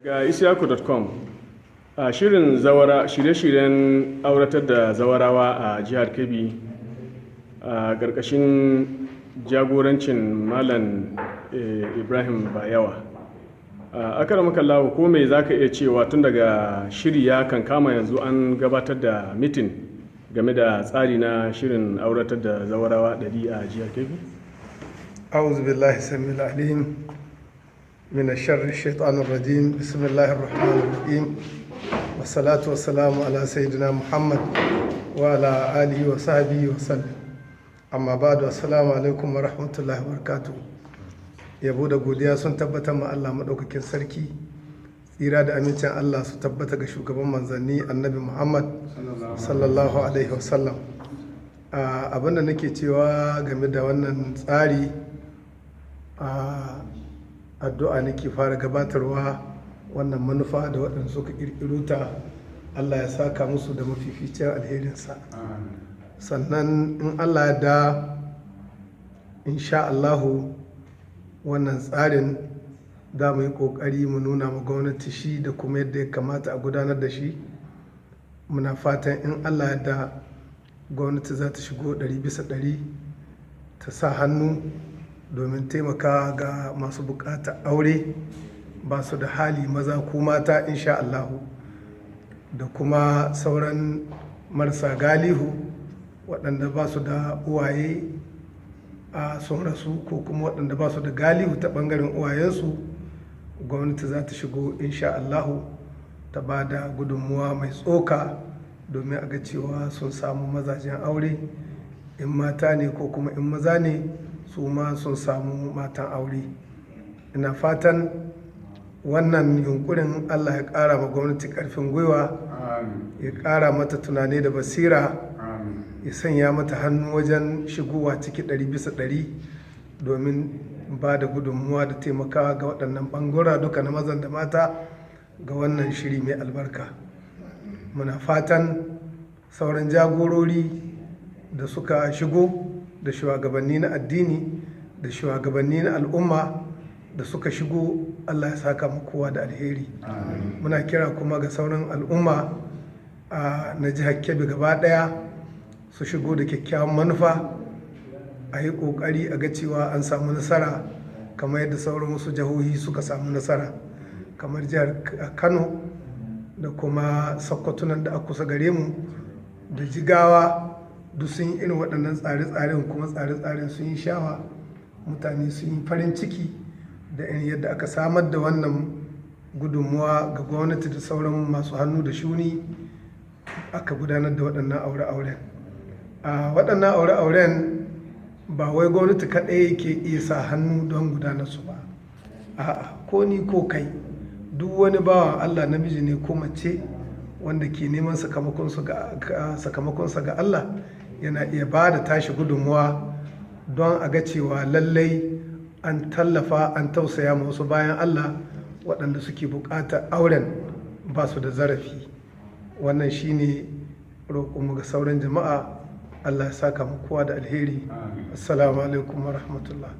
Ga isyaku.com a shirin shirye-shiryen auratar da zawarawa a jihar Kebbi a ƙarƙashin jagorancin Malam Ibrahim Bayawa. Akaramakallahu, ko me za ka iya cewa tun daga shiri ya kan kama yanzu an gabatar da mitin game da tsari na shirin auratar da zawarawa 100 a jihar Kebbi? أعوذ بالله السميع العليم من الشر الشيطان الرجيم بسم الله الرحمن الرحيم والصلاة والسلام على سيدنا محمد وعلى آله وصحبه وسلم amma ba da assalamu alaikum wa rahmatullahi wa barakatuh. Yabo da godiya sun tabbata ma Allah maɗaukakin sarki, tsira da amincin Allah su tabbata ga shugaban manzanni annabi Muhammad sallallahu alaihi wasallam. Abinda nake cewa game da wannan tsari, addu'a nake fara gabatarwa. Wannan manufa da waɗanda suka ƙirƙiro ta, Allah ya saka musu da mafificin alherinsa. Sannan in Allah ya da, insha Allahu wannan tsarin za mu yi ƙoƙari mu nuna ma gwamnati shi da kuma yadda ya kamata a gudanar da shi. Muna fatan in Allah ya da gwamnati za ta shigo 100% ta sa hannu domin taimaka ga masu buƙatar aure ba su da hali, maza ko mata, insha Allahu, da kuma sauran marasa galihu waɗanda ba su da uwaye sun rasu, ko kuma waɗanda ba su da galihu ta ɓangaren uwayensu. Gwamnati za ta shigo insha Allahu ta ba da gudunmuwa mai tsoka domin a ga cewa sun samu mazajen aure, in mata ne ko kuma in maza ne su ma sun samu matan aure. Ina fatan wannan yunkurin Allah ya ƙara ma gwamnati ƙarfin gwiwa, ya ƙara mata tunani da basira, ya sanya mata hannu wajen shigowa ciki 100% domin ba da gudunmuwa da taimakawa ga waɗannan ɓangaren duka na mazan da mata ga wannan shiri mai albarka. Muna fatan sauran jagorori da suka shigo, da shugabanni na addini da shugabanni na al'umma da suka shigo, Allah ya saka mu kowa da alheri. Muna kira kuma ga sauran al'umma na jihar Kebbi gaba ɗaya su shigo da kyakkyawan manufa, a yi ƙoƙari a ga cewa an samu nasara kamar yadda sauran wasu jihohi suka samu nasara, kamar jihar Kano da kuma Sokoto nan da a kusa gare mu, da Jigawa, duk sun yi irin waɗannan tsare-tsaren, kuma tsare-tsaren sun yi shawa, mutane sun yi farin ciki da irin yadda aka samar da wannan gudunmuwa ga gwamnati da sauran masu hannu da shuni aka gudanar da waɗannan aure-auren. Waɗannan aure-auren ba wai gwamnati kaɗai ke iya sa hannu don gudanar su ba, a'a, ko ni ko kai, duk wani bawan Allah, namiji ne ko mace, wanda ke neman sakamakonsa ga Allah, yana iya ba da tashi gudunmuwa don a ga cewa lallai an tallafa, an tausaya ma wasu bayan Allah waɗanda suke buƙatar auren ba su da zarafi. Wannan shine roƙonmu ga sauran jama'a. Allah ya saka mu kowa da alheri. Assalamu alaikum wa rahmatullah.